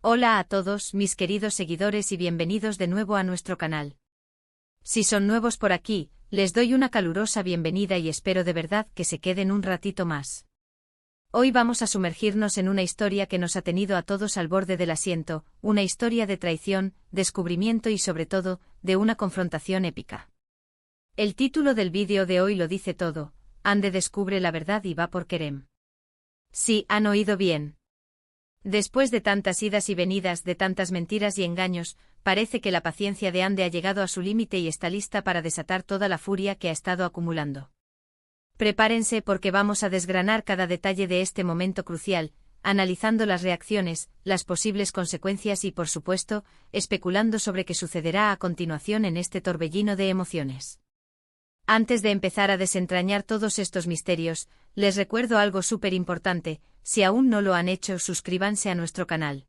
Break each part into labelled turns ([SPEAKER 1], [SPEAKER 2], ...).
[SPEAKER 1] Hola a todos, mis queridos seguidores y bienvenidos de nuevo a nuestro canal. Si son nuevos por aquí, les doy una calurosa bienvenida y espero de verdad que se queden un ratito más. Hoy vamos a sumergirnos en una historia que nos ha tenido a todos al borde del asiento, una historia de traición, descubrimiento y sobre todo, de una confrontación épica. El título del vídeo de hoy lo dice todo: Ande descubre la verdad y va por Kerem. Sí, han oído bien. Después de tantas idas y venidas, de tantas mentiras y engaños, parece que la paciencia de Ande ha llegado a su límite y está lista para desatar toda la furia que ha estado acumulando. Prepárense porque vamos a desgranar cada detalle de este momento crucial, analizando las reacciones, las posibles consecuencias y, por supuesto, especulando sobre qué sucederá a continuación en este torbellino de emociones. Antes de empezar a desentrañar todos estos misterios, les recuerdo algo súper importante: si aún no lo han hecho, suscríbanse a nuestro canal.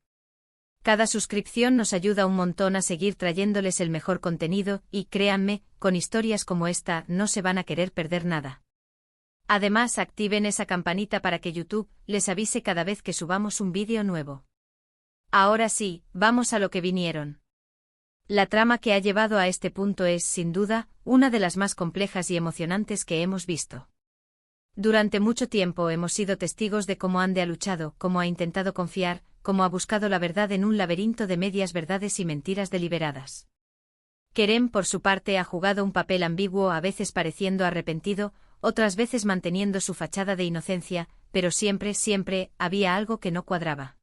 [SPEAKER 1] Cada suscripción nos ayuda un montón a seguir trayéndoles el mejor contenido y, créanme, con historias como esta no se van a querer perder nada. Además, activen esa campanita para que YouTube les avise cada vez que subamos un vídeo nuevo. Ahora sí, vamos a lo que vinieron. La trama que ha llevado a este punto es, sin duda, una de las más complejas y emocionantes que hemos visto. Durante mucho tiempo hemos sido testigos de cómo Ande ha luchado, cómo ha intentado confiar, cómo ha buscado la verdad en un laberinto de medias verdades y mentiras deliberadas. Kerem, por su parte, ha jugado un papel ambiguo, a veces pareciendo arrepentido, otras veces manteniendo su fachada de inocencia, pero siempre había algo que no cuadraba.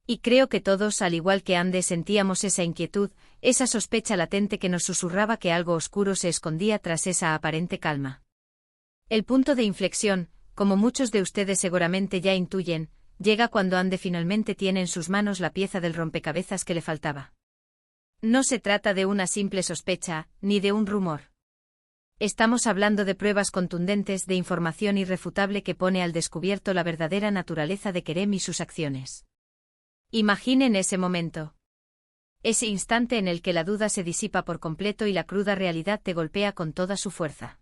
[SPEAKER 1] Y creo que todos, al igual que Ande, sentíamos esa inquietud, esa sospecha latente que nos susurraba que algo oscuro se escondía tras esa aparente calma. El punto de inflexión, como muchos de ustedes seguramente ya intuyen, llega cuando Ande finalmente tiene en sus manos la pieza del rompecabezas que le faltaba. No se trata de una simple sospecha, ni de un rumor. Estamos hablando de pruebas contundentes, de información irrefutable que pone al descubierto la verdadera naturaleza de Kerem y sus acciones. Imaginen ese momento. Ese instante en el que la duda se disipa por completo y la cruda realidad te golpea con toda su fuerza.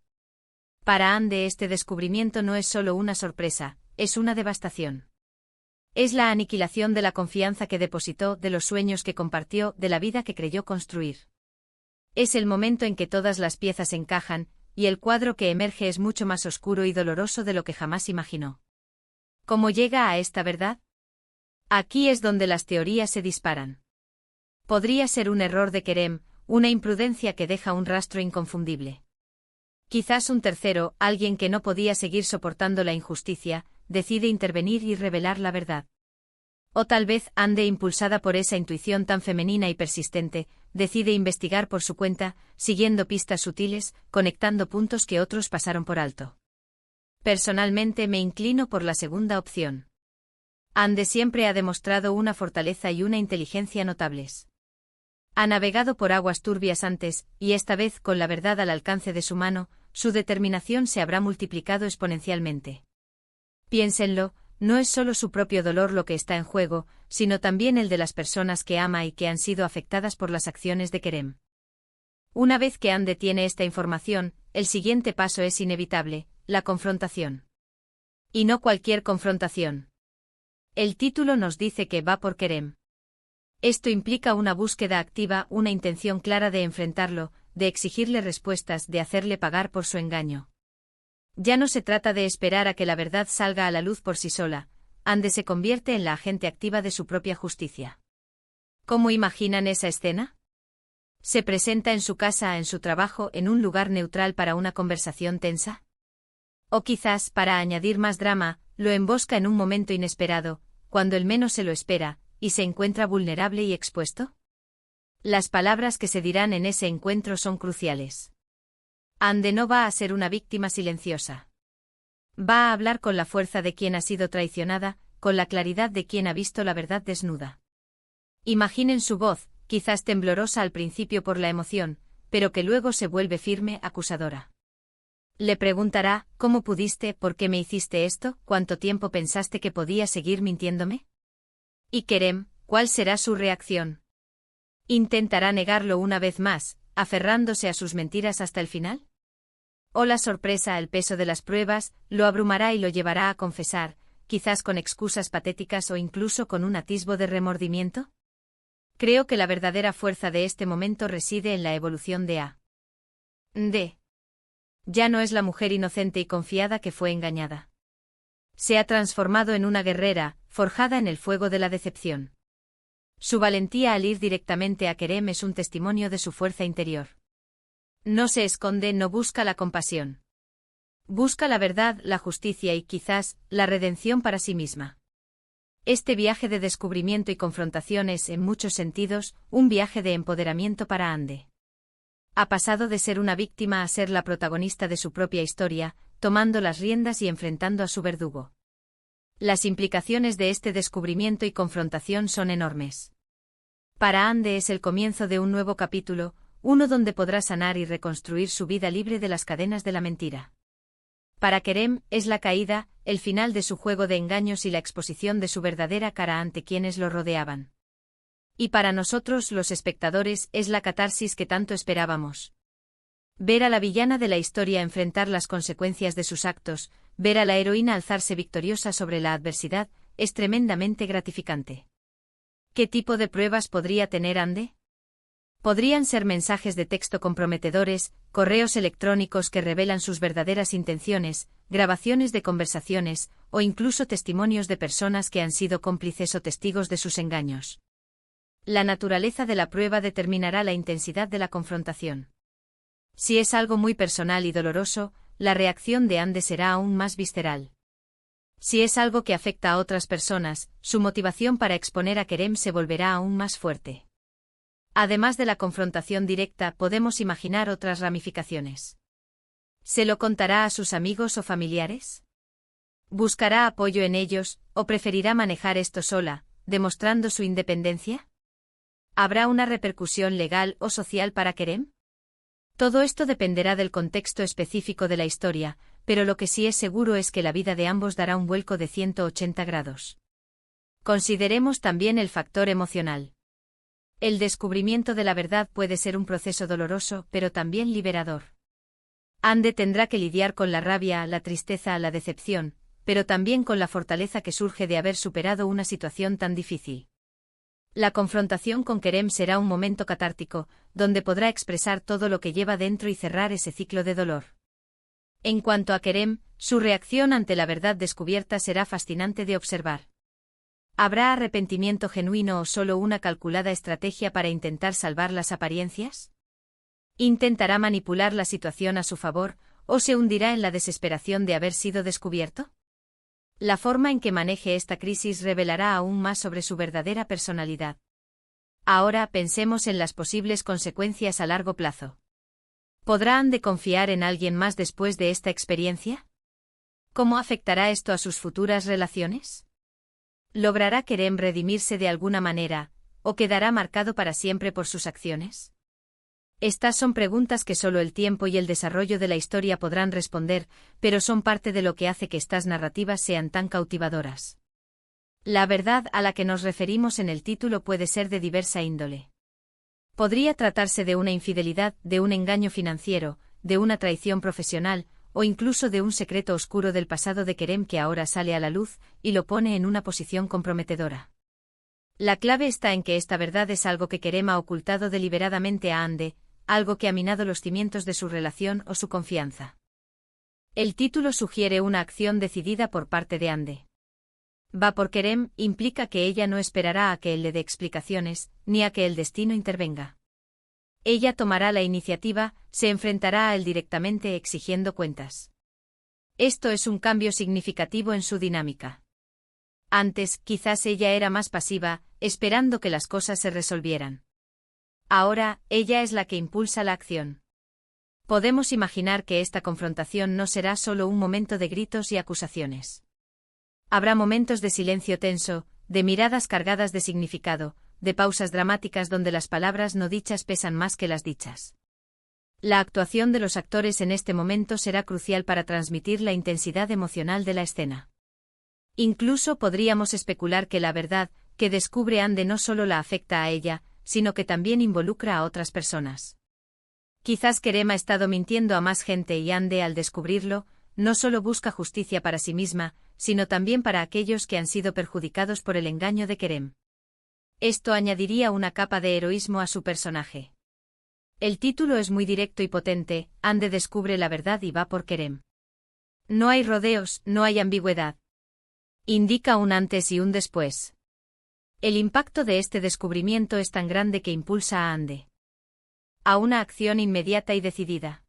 [SPEAKER 1] Para Ande, este descubrimiento no es solo una sorpresa, es una devastación. Es la aniquilación de la confianza que depositó, de los sueños que compartió, de la vida que creyó construir. Es el momento en que todas las piezas encajan, y el cuadro que emerge es mucho más oscuro y doloroso de lo que jamás imaginó. ¿Cómo llega a esta verdad? Aquí es donde las teorías se disparan. Podría ser un error de Kerem, una imprudencia que deja un rastro inconfundible. Quizás un tercero, alguien que no podía seguir soportando la injusticia, decide intervenir y revelar la verdad. O tal vez Ande, impulsada por esa intuición tan femenina y persistente, decide investigar por su cuenta, siguiendo pistas sutiles, conectando puntos que otros pasaron por alto. Personalmente me inclino por la segunda opción. Ande siempre ha demostrado una fortaleza y una inteligencia notables. Ha navegado por aguas turbias antes, y esta vez, con la verdad al alcance de su mano, su determinación se habrá multiplicado exponencialmente. Piénsenlo, no es solo su propio dolor lo que está en juego, sino también el de las personas que ama y que han sido afectadas por las acciones de Kerem. Una vez que Ande tiene esta información, el siguiente paso es inevitable: la confrontación. Y no cualquier confrontación. El título nos dice que va por Kerem. Esto implica una búsqueda activa, una intención clara de enfrentarlo, de exigirle respuestas, de hacerle pagar por su engaño. Ya no se trata de esperar a que la verdad salga a la luz por sí sola. Ande se convierte en la agente activa de su propia justicia. ¿Cómo imaginan esa escena? ¿Se presenta en su casa, en su trabajo, en un lugar neutral para una conversación tensa? O quizás, para añadir más drama, lo embosca en un momento inesperado, cuando él menos se lo espera, y se encuentra vulnerable y expuesto? Las palabras que se dirán en ese encuentro son cruciales. Ande no va a ser una víctima silenciosa. Va a hablar con la fuerza de quien ha sido traicionada, con la claridad de quien ha visto la verdad desnuda. Imaginen su voz, quizás temblorosa al principio por la emoción, pero que luego se vuelve firme, acusadora. Le preguntará: ¿cómo pudiste? ¿Por qué me hiciste esto? ¿Cuánto tiempo pensaste que podía seguir mintiéndome? ¿Y Kerem, cuál será su reacción? ¿Intentará negarlo una vez más, aferrándose a sus mentiras hasta el final? ¿O la sorpresa, el peso de las pruebas, lo abrumará y lo llevará a confesar, quizás con excusas patéticas o incluso con un atisbo de remordimiento? Creo que la verdadera fuerza de este momento reside en la evolución de A.D. Ya no es la mujer inocente y confiada que fue engañada. Se ha transformado en una guerrera, forjada en el fuego de la decepción. Su valentía al ir directamente a Kerem es un testimonio de su fuerza interior. No se esconde, no busca la compasión. Busca la verdad, la justicia y, quizás, la redención para sí misma. Este viaje de descubrimiento y confrontación es, en muchos sentidos, un viaje de empoderamiento para Ande. Ha pasado de ser una víctima a ser la protagonista de su propia historia, tomando las riendas y enfrentando a su verdugo. Las implicaciones de este descubrimiento y confrontación son enormes. Para Ande es el comienzo de un nuevo capítulo, uno donde podrá sanar y reconstruir su vida libre de las cadenas de la mentira. Para Kerem, es la caída, el final de su juego de engaños y la exposición de su verdadera cara ante quienes lo rodeaban. Y para nosotros, los espectadores, es la catarsis que tanto esperábamos. Ver a la villana de la historia enfrentar las consecuencias de sus actos, ver a la heroína alzarse victoriosa sobre la adversidad, es tremendamente gratificante. ¿Qué tipo de pruebas podría tener Ande? Podrían ser mensajes de texto comprometedores, correos electrónicos que revelan sus verdaderas intenciones, grabaciones de conversaciones, o incluso testimonios de personas que han sido cómplices o testigos de sus engaños. La naturaleza de la prueba determinará la intensidad de la confrontación. Si es algo muy personal y doloroso, la reacción de Ande será aún más visceral. Si es algo que afecta a otras personas, su motivación para exponer a Kerem se volverá aún más fuerte. Además de la confrontación directa, podemos imaginar otras ramificaciones. ¿Se lo contará a sus amigos o familiares? ¿Buscará apoyo en ellos, o preferirá manejar esto sola, demostrando su independencia? ¿Habrá una repercusión legal o social para Kerem? Todo esto dependerá del contexto específico de la historia, pero lo que sí es seguro es que la vida de ambos dará un vuelco de 180 grados. Consideremos también el factor emocional. El descubrimiento de la verdad puede ser un proceso doloroso, pero también liberador. Ande tendrá que lidiar con la rabia, la tristeza, la decepción, pero también con la fortaleza que surge de haber superado una situación tan difícil. La confrontación con Kerem será un momento catártico, donde podrá expresar todo lo que lleva dentro y cerrar ese ciclo de dolor. En cuanto a Kerem, su reacción ante la verdad descubierta será fascinante de observar. ¿Habrá arrepentimiento genuino o solo una calculada estrategia para intentar salvar las apariencias? ¿Intentará manipular la situación a su favor, o se hundirá en la desesperación de haber sido descubierto? La forma en que maneje esta crisis revelará aún más sobre su verdadera personalidad. Ahora pensemos en las posibles consecuencias a largo plazo. ¿Podrá Ande confiar en alguien más después de esta experiencia? ¿Cómo afectará esto a sus futuras relaciones? ¿Logrará Kerem redimirse de alguna manera, o quedará marcado para siempre por sus acciones? Estas son preguntas que solo el tiempo y el desarrollo de la historia podrán responder, pero son parte de lo que hace que estas narrativas sean tan cautivadoras. La verdad a la que nos referimos en el título puede ser de diversa índole. Podría tratarse de una infidelidad, de un engaño financiero, de una traición profesional, o incluso de un secreto oscuro del pasado de Kerem que ahora sale a la luz, y lo pone en una posición comprometedora. La clave está en que esta verdad es algo que Kerem ha ocultado deliberadamente a Ande, algo que ha minado los cimientos de su relación o su confianza. El título sugiere una acción decidida por parte de Ande. Va por Kerem implica que ella no esperará a que él le dé explicaciones, ni a que el destino intervenga. Ella tomará la iniciativa, se enfrentará a él directamente exigiendo cuentas. Esto es un cambio significativo en su dinámica. Antes, quizás ella era más pasiva, esperando que las cosas se resolvieran. Ahora, ella es la que impulsa la acción. Podemos imaginar que esta confrontación no será solo un momento de gritos y acusaciones. Habrá momentos de silencio tenso, de miradas cargadas de significado, de pausas dramáticas donde las palabras no dichas pesan más que las dichas. La actuación de los actores en este momento será crucial para transmitir la intensidad emocional de la escena. Incluso podríamos especular que la verdad que descubre Ande no solo la afecta a ella, sino que también involucra a otras personas. Quizás Kerem ha estado mintiendo a más gente y Ande, al descubrirlo, no solo busca justicia para sí misma, sino también para aquellos que han sido perjudicados por el engaño de Kerem. Esto añadiría una capa de heroísmo a su personaje. El título es muy directo y potente: Ande descubre la verdad y va por Kerem. No hay rodeos, no hay ambigüedad. Indica un antes y un después. El impacto de este descubrimiento es tan grande que impulsa a Ande a una acción inmediata y decidida.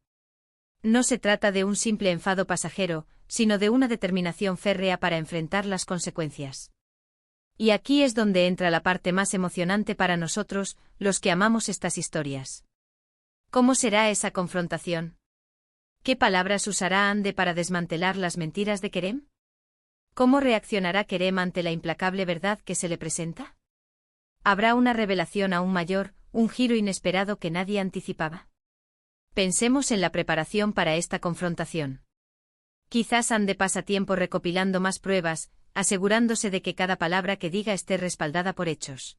[SPEAKER 1] No se trata de un simple enfado pasajero, sino de una determinación férrea para enfrentar las consecuencias. Y aquí es donde entra la parte más emocionante para nosotros, los que amamos estas historias. ¿Cómo será esa confrontación? ¿Qué palabras usará Ande para desmantelar las mentiras de Kerem? ¿Cómo reaccionará Kerem ante la implacable verdad que se le presenta? ¿Habrá una revelación aún mayor, un giro inesperado que nadie anticipaba? Pensemos en la preparación para esta confrontación. Quizás Ande pasa tiempo recopilando más pruebas, asegurándose de que cada palabra que diga esté respaldada por hechos.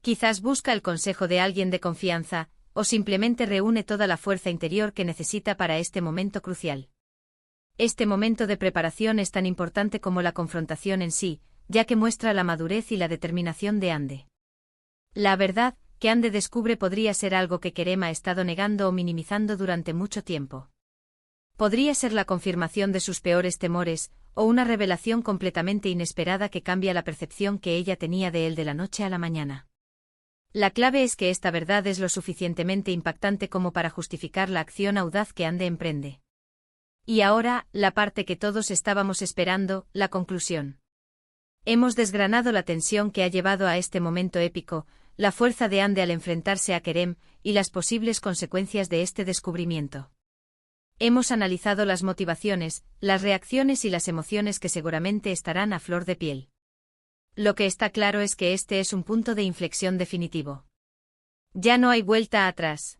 [SPEAKER 1] Quizás busca el consejo de alguien de confianza, o simplemente reúne toda la fuerza interior que necesita para este momento crucial. Este momento de preparación es tan importante como la confrontación en sí, ya que muestra la madurez y la determinación de Ande. La verdad que Ande descubre podría ser algo que Kerem ha estado negando o minimizando durante mucho tiempo. Podría ser la confirmación de sus peores temores, o una revelación completamente inesperada que cambia la percepción que ella tenía de él de la noche a la mañana. La clave es que esta verdad es lo suficientemente impactante como para justificar la acción audaz que Ande emprende. Y ahora, la parte que todos estábamos esperando, la conclusión. Hemos desgranado la tensión que ha llevado a este momento épico, la fuerza de Ande al enfrentarse a Kerem, y las posibles consecuencias de este descubrimiento. Hemos analizado las motivaciones, las reacciones y las emociones que seguramente estarán a flor de piel. Lo que está claro es que este es un punto de inflexión definitivo. Ya no hay vuelta atrás.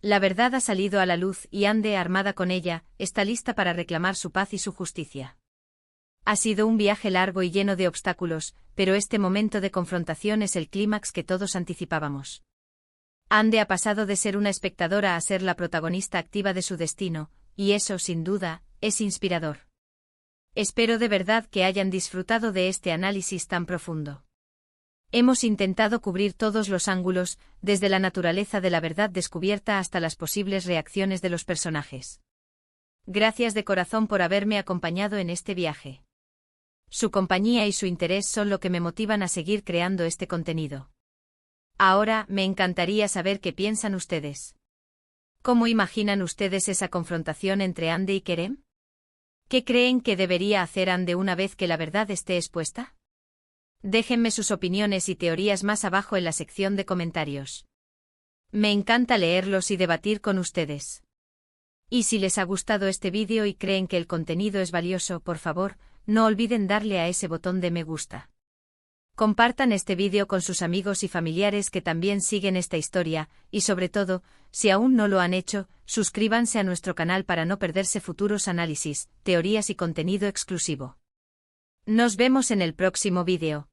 [SPEAKER 1] La verdad ha salido a la luz y Ande, armada con ella, está lista para reclamar su paz y su justicia. Ha sido un viaje largo y lleno de obstáculos, pero este momento de confrontación es el clímax que todos anticipábamos. Ande ha pasado de ser una espectadora a ser la protagonista activa de su destino, y eso, sin duda, es inspirador. Espero de verdad que hayan disfrutado de este análisis tan profundo. Hemos intentado cubrir todos los ángulos, desde la naturaleza de la verdad descubierta hasta las posibles reacciones de los personajes. Gracias de corazón por haberme acompañado en este viaje. Su compañía y su interés son lo que me motivan a seguir creando este contenido. Ahora, me encantaría saber qué piensan ustedes. ¿Cómo imaginan ustedes esa confrontación entre Ande y Kerem? ¿Qué creen que debería hacer Ande una vez que la verdad esté expuesta? Déjenme sus opiniones y teorías más abajo en la sección de comentarios. Me encanta leerlos y debatir con ustedes. Y si les ha gustado este vídeo y creen que el contenido es valioso, por favor, no olviden darle a ese botón de me gusta. Compartan este vídeo con sus amigos y familiares que también siguen esta historia, y sobre todo, si aún no lo han hecho, suscríbanse a nuestro canal para no perderse futuros análisis, teorías y contenido exclusivo. Nos vemos en el próximo vídeo.